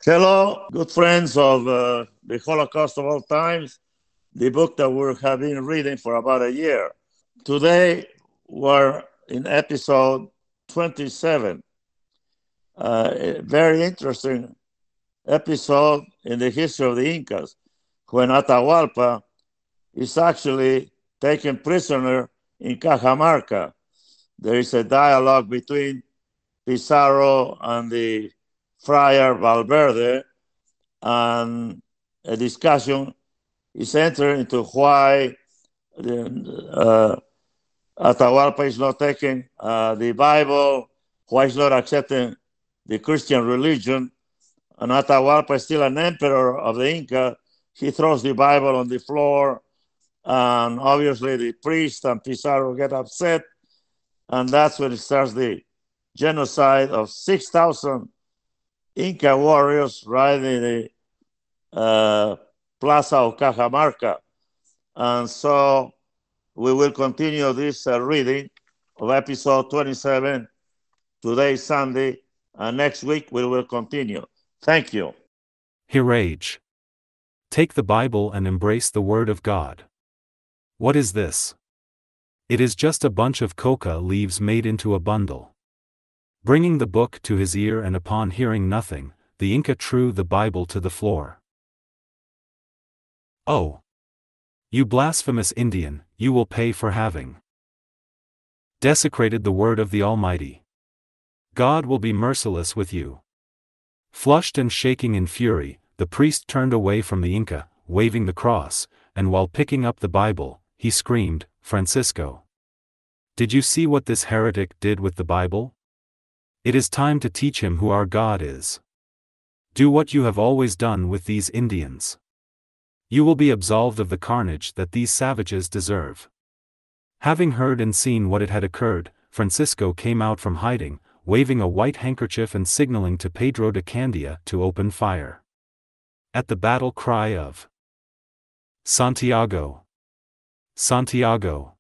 Hello, good friends of the Holocaust of all times, the book that we have been reading for about a year. Today, we're in episode 27, a very interesting episode in the history of the Incas, when Atahualpa is actually taken prisoner in Cajamarca. There is a dialogue between Pizarro and the Friar Valverde, and a discussion is entered into why Atahualpa is not taking the Bible, why he's not accepting the Christian religion, and Atahualpa is still an emperor of the Inca. He throws the Bible on the floor, and obviously the priest and Pizarro get upset, and that's when it starts the genocide of 6,000 Inca warriors right in the Plaza of Cajamarca. And so we will continue this reading of episode 27 today, Sunday, and next week we will continue. Thank you. Hirage. Take the Bible and embrace the Word of God. What is this? It is just a bunch of coca leaves made into a bundle. Bringing the book to his ear, and upon hearing nothing, the Inca threw the Bible to the floor. Oh! You blasphemous Indian, you will pay for having desecrated the word of the Almighty. God will be merciless with you. Flushed and shaking in fury, the priest turned away from the Inca, waving the cross, and while picking up the Bible, he screamed, "Francisco! Did you see what this heretic did with the Bible? It is time to teach him who our God is. Do what you have always done with these Indians. You will be absolved of the carnage that these savages deserve." Having heard and seen what had occurred, Francisco came out from hiding, waving a white handkerchief and signaling to Pedro de Candia to open fire. At the battle cry of "Santiago! Santiago!"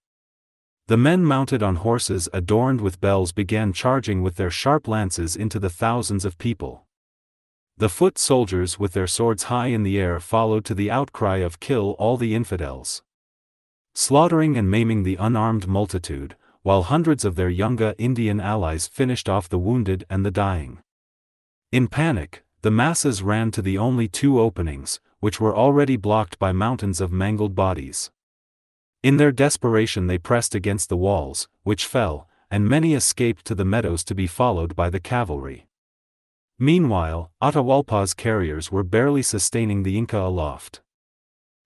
the men mounted on horses adorned with bells began charging with their sharp lances into the thousands of people. The foot soldiers with their swords high in the air followed to the outcry of "Kill all the infidels!" slaughtering and maiming the unarmed multitude, while hundreds of their younger Indian allies finished off the wounded and the dying. In panic, the masses ran to the only two openings, which were already blocked by mountains of mangled bodies. In their desperation they pressed against the walls, which fell, and many escaped to the meadows to be followed by the cavalry. Meanwhile, Atahualpa's carriers were barely sustaining the Inca aloft.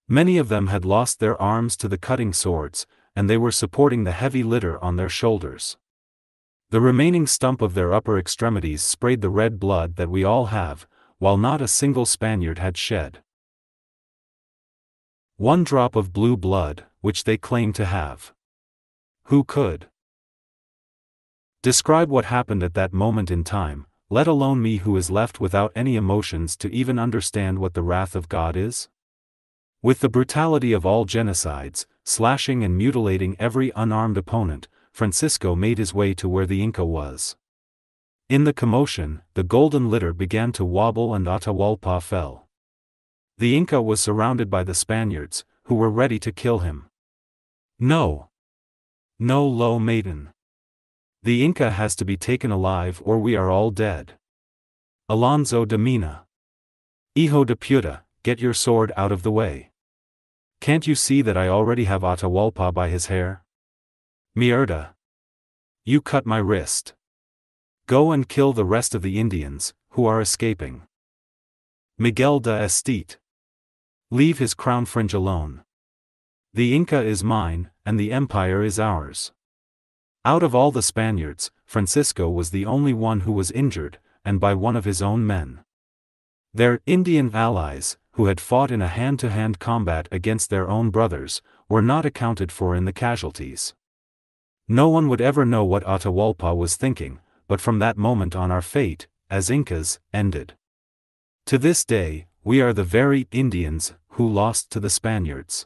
Many of them had lost their arms to the cutting swords, and they were supporting the heavy litter on their shoulders. The remaining stump of their upper extremities sprayed the red blood that we all have, while not a single Spaniard had shed one drop of blue blood, which they claimed to have. Who could describe what happened at that moment in time, let alone me who is left without any emotions to even understand what the wrath of God is? With the brutality of all genocides, slashing and mutilating every unarmed opponent, Francisco made his way to where the Inca was. In the commotion, the golden litter began to wobble and Atahualpa fell. The Inca was surrounded by the Spaniards, who were ready to kill him. No! No, low maiden! The Inca has to be taken alive or we are all dead. Alonso de Mina! Hijo de puta, get your sword out of the way. Can't you see that I already have Atahualpa by his hair? Mierda! You cut my wrist. Go and kill the rest of the Indians, who are escaping. Miguel de Estate! Leave his crown fringe alone. The Inca is mine, and the empire is ours. Out of all the Spaniards, Francisco was the only one who was injured, and by one of his own men. Their Indian allies, who had fought in a hand-to-hand combat against their own brothers, were not accounted for in the casualties. No one would ever know what Atahualpa was thinking, but from that moment on our fate, as Incas, ended. To this day, we are the very Indians who lost to the Spaniards.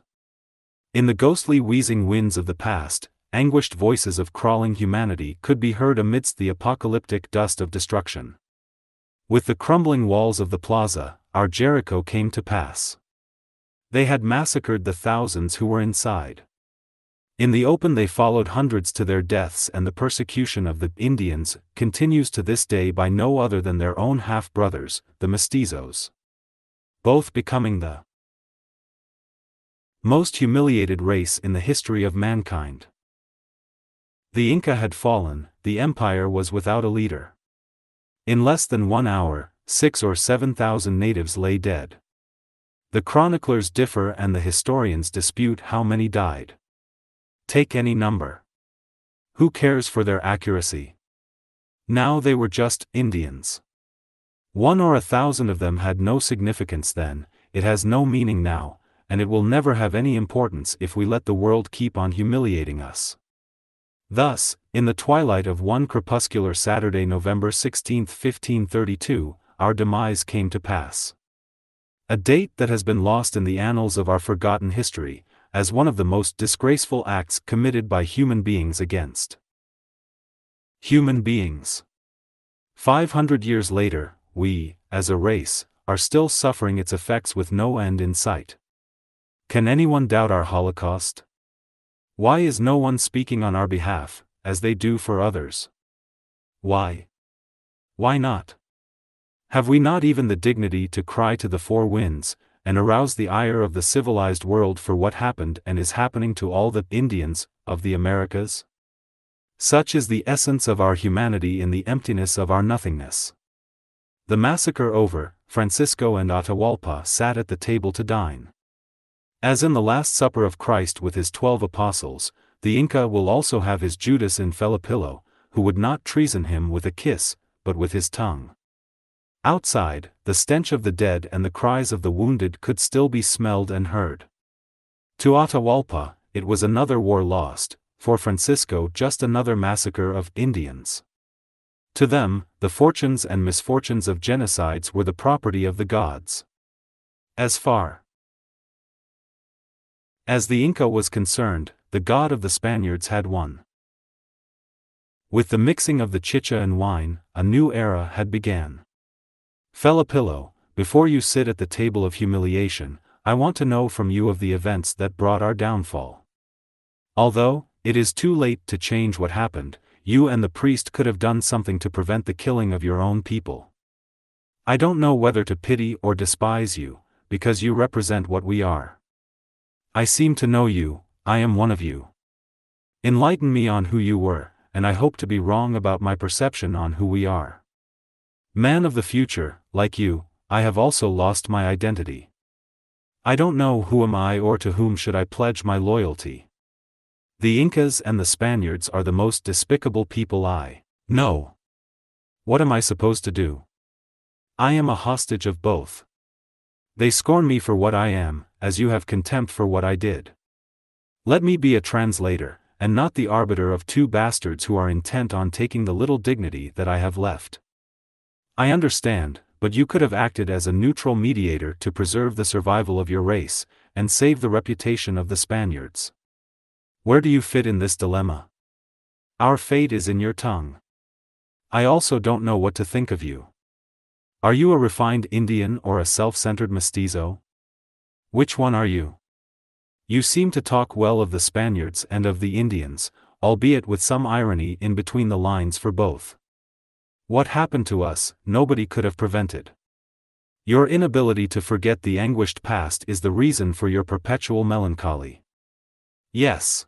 In the ghostly wheezing winds of the past, anguished voices of crawling humanity could be heard amidst the apocalyptic dust of destruction. With the crumbling walls of the plaza, our Jericho came to pass. They had massacred the thousands who were inside. In the open they followed hundreds to their deaths, and the persecution of the Indians continues to this day by no other than their own half-brothers, the mestizos. Both becoming the most humiliated race in the history of mankind. The Inca had fallen, the empire was without a leader. In less than 1 hour, 6,000 or 7,000 natives lay dead. The chroniclers differ and the historians dispute how many died. Take any number. Who cares for their accuracy? Now they were just Indians. 1 or 1,000 of them had no significance then, it has no meaning now, and it will never have any importance if we let the world keep on humiliating us. Thus, in the twilight of one crepuscular Saturday, November 16, 1532, our demise came to pass. A date that has been lost in the annals of our forgotten history, as one of the most disgraceful acts committed by human beings against human beings. 500 years later, we, as a race, are still suffering its effects with no end in sight. Can anyone doubt our Holocaust? Why is no one speaking on our behalf, as they do for others? Why? Why not? Have we not even the dignity to cry to the four winds, and arouse the ire of the civilized world for what happened and is happening to all the Indians of the Americas? Such is the essence of our humanity in the emptiness of our nothingness. The massacre over, Francisco and Atahualpa sat at the table to dine. As in the Last Supper of Christ with his 12 apostles, the Inca will also have his Judas in Felipillo, who would not treason him with a kiss, but with his tongue. Outside, the stench of the dead and the cries of the wounded could still be smelled and heard. To Atahualpa, it was another war lost, for Francisco just another massacre of Indians. To them, the fortunes and misfortunes of genocides were the property of the gods. As far as the Inca was concerned, the god of the Spaniards had won. With the mixing of the chicha and wine, a new era had began. Felipillo, before you sit at the table of humiliation, I want to know from you of the events that brought our downfall. Although it is too late to change what happened, you and the priest could have done something to prevent the killing of your own people. I don't know whether to pity or despise you, because you represent what we are. I seem to know you, I am one of you. Enlighten me on who you were, and I hope to be wrong about my perception on who we are. Man of the future, like you, I have also lost my identity. I don't know who am I or to whom should I pledge my loyalty. The Incas and the Spaniards are the most despicable people I know. What am I supposed to do? I am a hostage of both. They scorn me for what I am, as you have contempt for what I did. Let me be a translator, and not the arbiter of two bastards who are intent on taking the little dignity that I have left. I understand, but you could have acted as a neutral mediator to preserve the survival of your race, and save the reputation of the Spaniards. Where do you fit in this dilemma? Our fate is in your tongue. I also don't know what to think of you. Are you a refined Indian or a self-centered mestizo? Which one are you? You seem to talk well of the Spaniards and of the Indians, albeit with some irony in between the lines for both. What happened to us, nobody could have prevented. Your inability to forget the anguished past is the reason for your perpetual melancholy. Yes.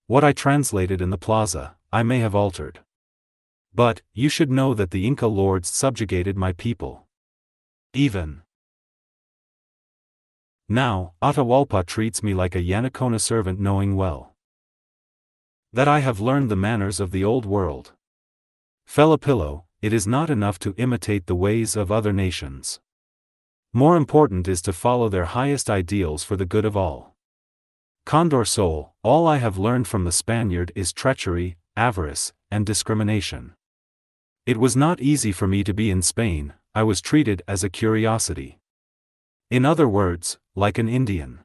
What I translated in the plaza, I may have altered. But, you should know that the Inca lords subjugated my people. Even now, Atahualpa treats me like a Yanacona servant, knowing well that I have learned the manners of the old world. Felipillo, it is not enough to imitate the ways of other nations. More important is to follow their highest ideals for the good of all. Condor Sol, all I have learned from the Spaniard is treachery, avarice, and discrimination. It was not easy for me to be in Spain, I was treated as a curiosity. In other words, like an Indian.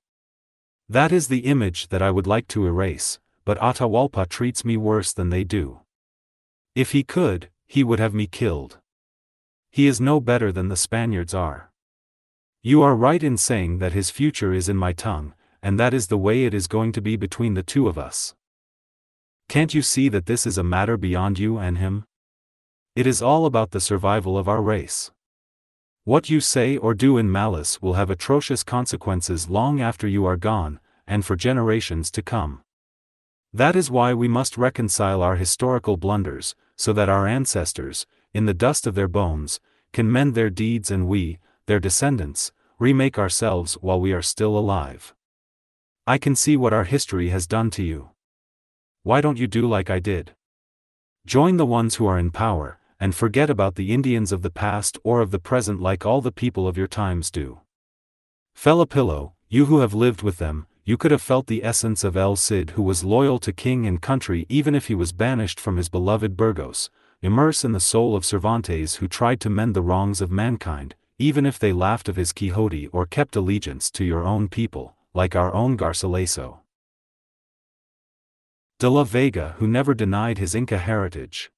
That is the image that I would like to erase, but Atahualpa treats me worse than they do. If he could, he would have me killed. he is no better than the Spaniards are. You are right in saying that his future is in my tongue, and that is the way it is going to be between the two of us. Can't you see that this is a matter beyond you and him? It is all about the survival of our race. What you say or do in malice will have atrocious consequences long after you are gone, and for generations to come. That is why we must reconcile our historical blunders, so that our ancestors, in the dust of their bones, can mend their deeds and we, their descendants, remake ourselves while we are still alive. I can see what our history has done to you. Why don't you do like I did? Join the ones who are in power, and forget about the Indians of the past or of the present like all the people of your times do. Filipillo, you who have lived with them, you could have felt the essence of El Cid who was loyal to king and country even if he was banished from his beloved Burgos, immerse in the soul of Cervantes who tried to mend the wrongs of mankind, even if they laughed of his Quixote or kept allegiance to your own people, like our own Garcilaso de la Vega who never denied his Inca heritage.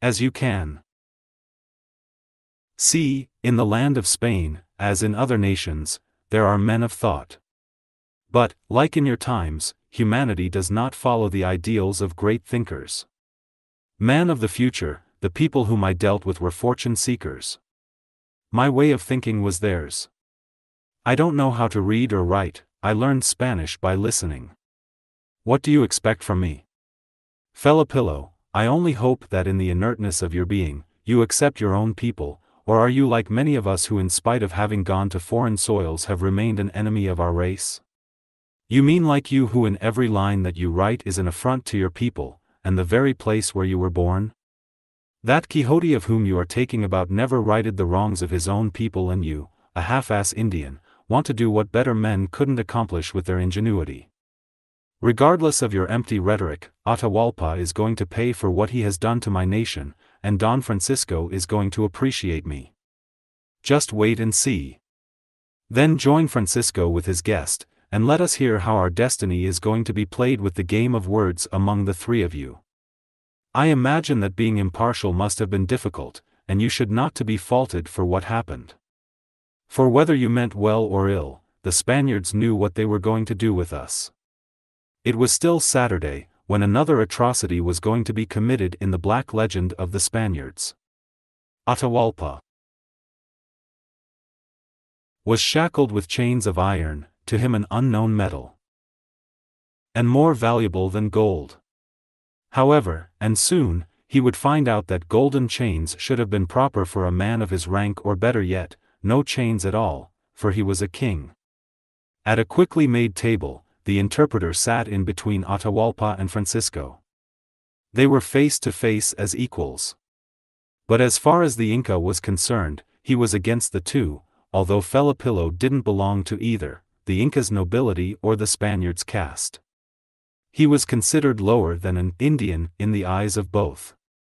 As you can see, in the land of Spain, as in other nations, there are men of thought. But, like in your times, humanity does not follow the ideals of great thinkers. Men of the future, the people whom I dealt with were fortune seekers. My way of thinking was theirs. I don't know how to read or write, I learned Spanish by listening. What do you expect from me? Filipillo, I only hope that in the inertness of your being, you accept your own people, or are you like many of us who in spite of having gone to foreign soils have remained an enemy of our race? You mean like you who in every line that you write is an affront to your people, and the very place where you were born? That Quixote of whom you are taking about never righted the wrongs of his own people and you, a half-ass Indian, want to do what better men couldn't accomplish with their ingenuity. Regardless of your empty rhetoric, Atahualpa is going to pay for what he has done to my nation, and Don Francisco is going to appreciate me. Just wait and see. Then join Francisco with his guest, and let us hear how our destiny is going to be played with the game of words among the three of you. I imagine that being impartial must have been difficult, and you should not to be faulted for what happened. For whether you meant well or ill, the Spaniards knew what they were going to do with us. It was still Saturday, when another atrocity was going to be committed in the black legend of the Spaniards. Atahualpa was shackled with chains of iron, to him an unknown metal, and more valuable than gold. However, and soon, he would find out that golden chains should have been proper for a man of his rank or better yet, no chains at all, for he was a king. At a quickly made table, the interpreter sat in between Atahualpa and Francisco. They were face to face as equals. But as far as the Inca was concerned, he was against the two, although Filipillo didn't belong to either, the Inca's nobility or the Spaniard's caste. He was considered lower than an Indian in the eyes of both.